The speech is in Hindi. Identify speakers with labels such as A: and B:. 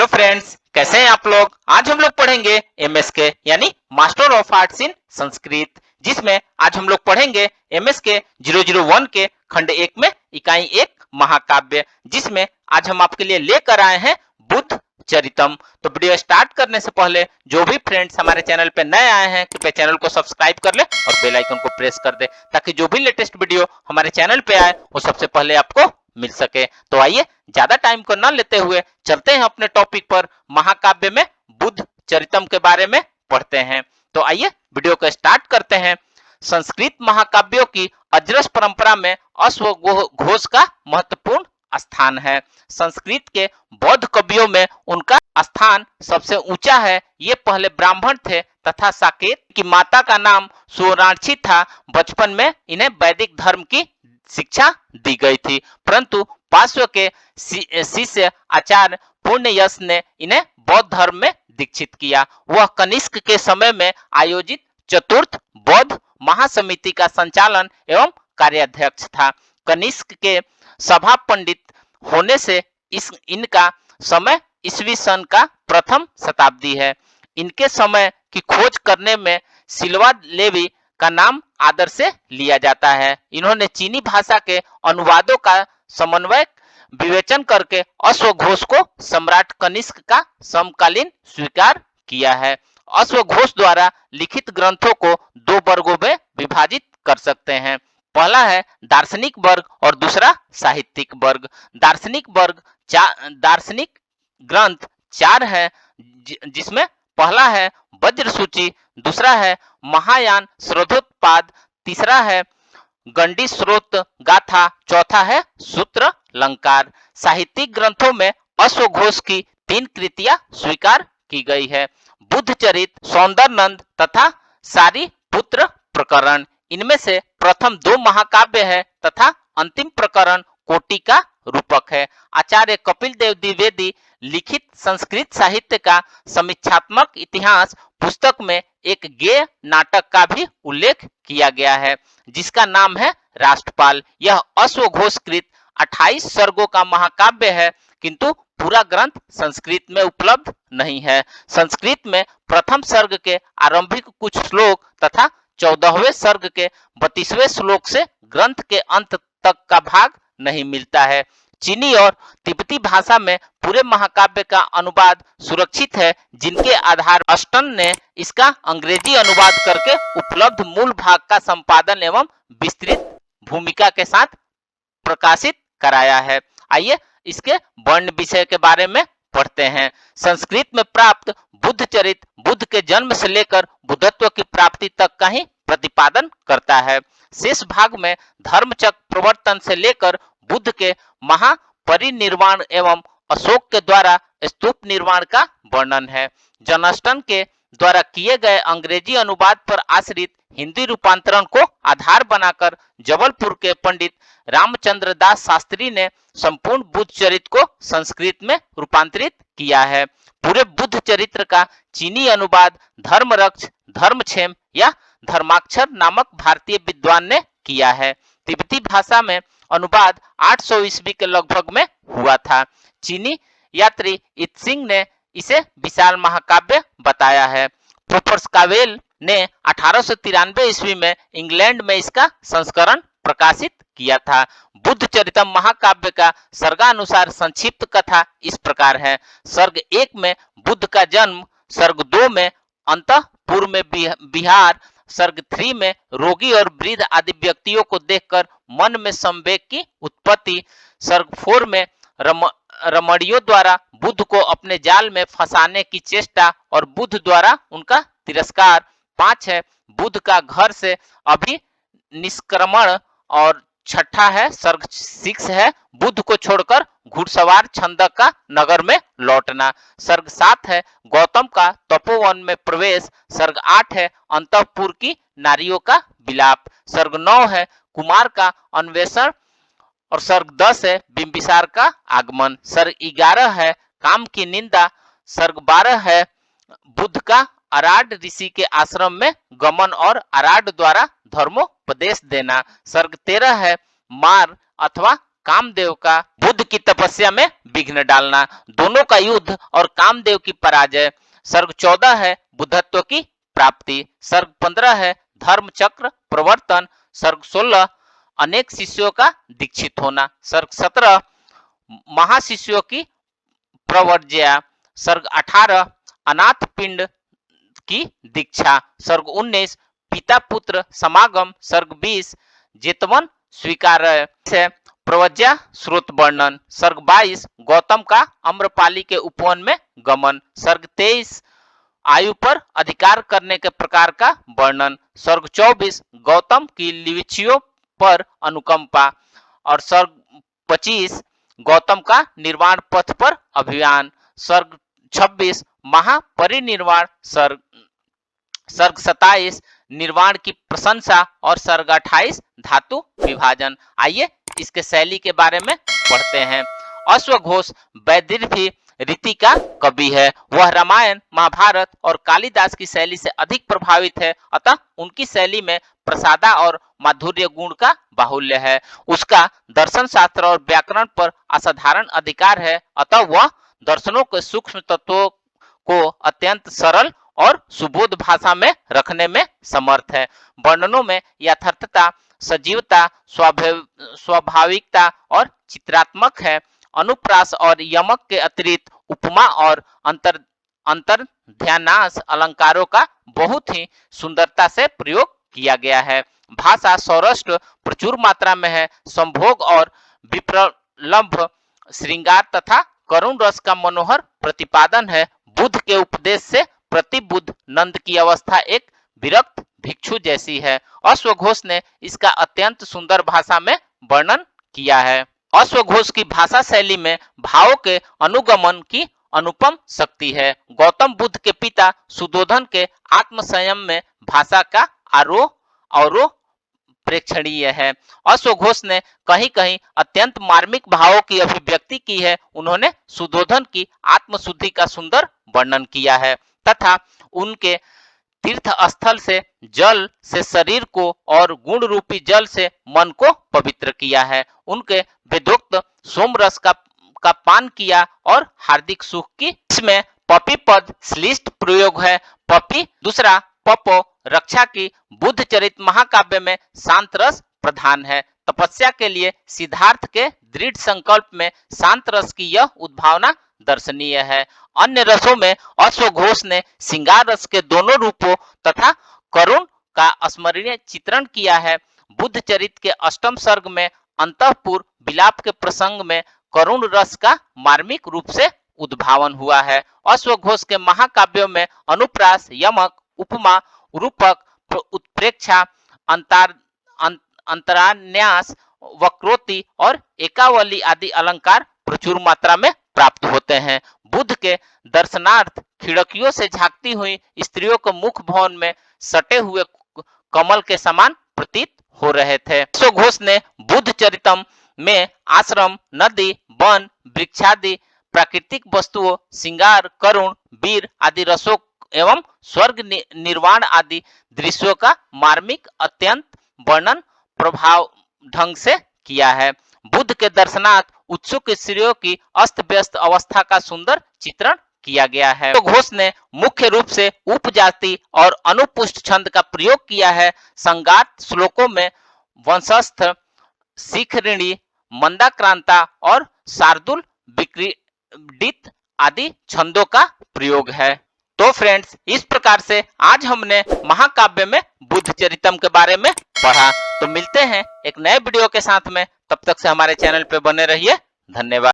A: फ्रेंड्स, कैसे हैं आप लोग। आज हम लोग पढ़ेंगे एमएसके यानी मास्टर ऑफ आर्ट्स इन संस्कृत, जिसमें आज हम लोग पढ़ेंगे एमएसके 001 के खंड 1 में इकाई 1 महाकाव्य, जिसमें आज हम आपके लिए लेकर आए हैं बुद्ध चरितम। तो वीडियो स्टार्ट करने से पहले जो भी फ्रेंड्स हमारे चैनल पे नए आए हैं कृपया चैनल को सब्सक्राइब कर ले और बेल आइकन को प्रेस कर दे, ताकि जो भी लेटेस्ट वीडियो हमारे चैनल पे आए वो सबसे पहले आपको मिल सके। तो आइए ज्यादा टाइम को न लेते हुए चलते हैं अपने टॉपिक पर। महाकाव्य में बुद्ध चरितम के बारे में पढ़ते हैं। तो आइए वीडियो को स्टार्ट करते हैं। संस्कृत महाकाव्यों की अजरस परंपरा में अश्वघोष का महत्वपूर्ण स्थान है। संस्कृत के बौद्ध कवियों में उनका स्थान सबसे ऊंचा है। ये पहले ब्राह्मण थे तथा साकेत की माता का नाम सुवर्णाक्षी था। बचपन में इन्हें वैदिक धर्म की शिक्षा दी गई थी, परंतु पार्श्व के शिष्य आचार्य पूर्णयश ने इन्हें बौद्ध धर्म में दीक्षित किया। वह कनिष्क के समय में आयोजित चतुर्थ बौद्ध महासमिति का संचालन एवं कार्याध्यक्ष था। कनिष्क के सभा पंडित होने से इनका समय ईस्वी सन का प्रथम शताब्दी है। इनके समय की खोज करने में सिल्वा लेवी का नाम आदर से लिया जाता है। इन्होंने चीनी भाषा के अनुवादों का समन्वय विवेचन करके अश्वघोष को सम्राट कनिष्क का समकालीन स्वीकार किया है। अश्वघोष द्वारा लिखित ग्रंथों को दो वर्गों में विभाजित कर सकते हैं। पहला है दार्शनिक वर्ग और दूसरा साहित्यिक वर्ग। दार्शनिक ग्रंथ चार है, जिसमें पहला है वज्र सूची, दूसरा है महायान स्रोतोत्पाद, तीसरा है गंडी स्रोत गाथा, चौथा है सूत्र अलंकार। साहित्यिक ग्रंथों में अश्वघोष की तीन कृतियां स्वीकार की गई है: बुद्धचरित, सौंदर्यनंद तथा सारीपुत्र प्रकरण। इनमें से प्रथम दो महाकाव्य है तथा अंतिम प्रकरण कोटि का रूपक है। आचार्य कपिल देव द्विवेदी लिखित संस्कृत साहित्य का समीक्षात्मक इतिहास पुस्तक में एक गेय नाटक का भी उल्लेख किया गया है, जिसका नाम है राष्ट्रपाल। यह अश्वघोषकृत 28 सर्गों का महाकाव्य है, किंतु पूरा ग्रंथ संस्कृत में उपलब्ध नहीं है। संस्कृत में प्रथम सर्ग के आरंभिक कुछ श्लोक तथा 14वें सर्ग के 32वें श्लोक से ग्रंथ के अंत तक का भाग नहीं मिलता है। चीनी और तिब्बती भाषा में पूरे महाकाव्य का अनुवाद सुरक्षित है, जिनके आधार अस्टन ने इसका अंग्रेजी अनुवाद करके उपलब्ध मूल भाग का संपादन एवं विस्तृत भूमिका के साथ प्रकाशित कराया है। आइए इसके वर्ण विषय के बारे में पढ़ते हैं। संस्कृत में प्राप्त बुद्ध चरित बुद्ध के जन्म से लेकर बुद्धत्व की प्राप्ति तक का ही प्रतिपादन करता है। शेष भाग में धर्मचक्र प्रवर्तन से लेकर बुद्ध के महापरिनिर्वाण एवं अशोक के द्वारा स्तूप निर्माण का वर्णन है। जनस्टन के द्वारा किए गए अंग्रेजी अनुवाद पर आश्रित हिंदी रूपांतरण को आधार बनाकर जबलपुर के पंडित रामचंद्र दास शास्त्री ने संपूर्ण बुद्ध चरित्र को संस्कृत में रूपांतरित किया है। पूरे बुद्ध चरित्र का चीनी अनुवाद धर्मरक्ष, धर्मक्षेम या धर्माक्षर नामक भारतीय विद्वान ने किया है। तिब्बती भाषा में अनुवाद 800 ईस्वी के लगभग में हुआ था। चीनी यात्री इत्सिंग ने इसे विशाल महाकाव्य बताया है। प्रोफर्सकावेल ने 1893 ईस्वी में इंग्लैंड में इसका संस्करण प्रकाशित किया था। बुद्ध चरितम महाकाव्य का सर्गानुसार संक्षिप्त कथा इस प्रकार है: सर्ग 1 में बुद्ध का जन्म, सर्ग 2 में अंतःपुर में विहार, सर्ग 3 में रोगी और वृद्ध आदि व्यक्तियों को देखकर मन में संवेग की उत्पत्ति, सर्ग 4 में रमणियों द्वारा बुद्ध को अपने जाल में फंसाने की चेष्टा और बुद्ध द्वारा उनका तिरस्कार, 5 है बुद्ध का घर से अभिनिष्क्रमण, और छठा है सर्ग 6 है बुद्ध को छोड़कर घुड़सवार छंदक का नगर में लौटना, सर्ग 7 है गौतम का तपोवन में प्रवेश, सर्ग 8 है अंतःपुर की नारियों का विलाप, सर्ग 9 है कुमार का अन्वेषण, और सर्ग 10 है बिंबिसार का आगमन, सर्ग 11 है काम की निंदा, सर्ग 12 है बुद्ध का अराड ऋषि के आश्रम में गमन और अराड द्वारा धर्मोपदेश देना, सर्ग 13 है मार अथवा कामदेव का बुद्ध की तपस्या में विघ्न डालना, दोनों का युद्ध और कामदेव की पराजय। सर्ग 14 है बुद्धत्व की प्राप्ति। सर्ग 15 है धर्म चक्र प्रवर्तन। सर्ग 16 अनेक शिष्यों का दीक्षित होना। सर्ग 17 महाशिष्यों की प्रवर्ज्या। सर्ग 18 अनाथ पिंड की दीक्षा। सर्ग 19 पिता पुत्र समागम। सर्ग 20 जेतवन स्वीकार है प्रवज्या स्रोत वर्णन। सर्ग 22 गौतम का अम्रपाली के उपवन में गमन। सर्ग 23 आयु पर अधिकार करने के प्रकार का वर्णन। सर्ग 24 गौतम की लिविचियों पर अनुकंपा। और सर्ग 25 गौतम का निर्वाण पथ पर अभियान। सर्ग 26 महापरिनिर्वाण। सर्ग 27 निर्वाण की प्रशंसा और सर्ग 28 धातु विभाजन। आइए इसके शैली के बारे में पढ़ते हैं। अश्वघोष वैदर्भी रीति का कवि है। वह रामायण महाभारत और कालिदास की शैली से अधिक प्रभावित है, अतः उनकी शैली में प्रसादा और माधुर्य गुण का बाहुल्य है। उसका दर्शन शास्त्र और व्याकरण पर असाधारण अधिकार है, अतः वह दर्शनों के सूक्ष्म तत्वों को अत्यंत सरल और सुबोध भाषा में रखने में समर्थ है। वर्णनों में यथार्थता, सजीवता, स्वाभाविकता और चित्रात्मक है। अनुप्रास और यमक के अतिरिक्त उपमा और अंतर्ध्यानास अलंकारों का बहुत ही सुंदरता से प्रयोग किया गया है। भाषा सौराष्ट्र प्रचुर मात्रा में है। संभोग और विप्रलंभ श्रृंगार तथा करुण रस का मनोहर प्रतिपादन है। बुद्ध के उपदेश से प्रतिबुद्ध नंद की अवस्था एक विरक्त भिक्षु जैसी है। अश्वघोष ने इसका अत्यंत सुंदर भाषा में वर्णन किया है। अश्वघोष की भाषा शैली में भावों के अनुगमन की अनुपम शक्ति है। गौतम बुद्ध के पिता सुधोधन के आत्म संयम में भाषा का आरोह अवरोह प्रेक्षणीय है। अश्वघोष ने कहीं कहीं अत्यंत मार्मिक भावों की अभिव्यक्ति की है। उन्होंने सुधोधन की आत्मशुद्धि का सुंदर वर्णन किया है तथा उनके तीर्थ स्थल से जल से शरीर को और गुण रूपी जल से मन को पवित्र किया है। उनके वेदोक्त सोमरस का पान किया और हार्दिक सुख की। इसमें पपी पद श्लिष्ट प्रयोग है। पपी दूसरा पपो रक्षा की। बुद्ध चरित महाकाव्य में शांत रस प्रधान है। तपस्या के लिए सिद्धार्थ के दृढ़ संकल्प में शांत रस की यह उद्भावना दर्शनीय है। अन्य रसों में अश्वघोष ने श्रृंगार रस के दोनों रूपों तथा करुण का स्मरणीय चित्रण किया है। बुद्ध चरित के अष्टम सर्ग में अंतःपुर विलाप के प्रसंग में करुण रस का मार्मिक रूप से उद्भावन हुआ है। अश्वघोष के महाकाव्यों में अनुप्रास, यमक, उपमा, रूपक, उत्प्रेक्षा, अंतरान्यास, वक्रोक्ति और एकावली आदि अलंकार प्रचुर मात्रा में प्राप्त होते हैं। बुद्ध के दर्शनार्थ खिड़कियों से झांकती हुई स्त्रियों को मुख भवन में सटे हुए कमल के समान प्रतीत हो रहे थे। अश्वघोष ने बुद्ध चरितम में आश्रम, नदी, वन, वृक्षादि प्राकृतिक वस्तुओं, श्रृंगार, करुण, वीर आदि रसों एवं स्वर्ग निर्वाण आदि दृश्यों का मार्मिक अत्यंत वर्णन प्रभाव ढंग से किया है। बुद्ध के दर्शनार्थ उत्सुक स्त्रियों की अस्त व्यस्त अवस्था का सुंदर चित्रण किया गया है। तो घोष ने मुख्य रूप से उपजाति और अनुपुष्ट छंद का प्रयोग किया है। संगात श्लोकों में वंशस्थ, शिखरिणी, मंदाक्रांता और शार्दुल विक्रीडित आदि छंदों का प्रयोग है। तो फ्रेंड्स, इस प्रकार से आज हमने महाकाव्य में बुद्ध चरितम के बारे में पढ़ा। तो मिलते हैं एक नए वीडियो के साथ में, तब तक से हमारे चैनल पे बने रहिए। धन्यवाद।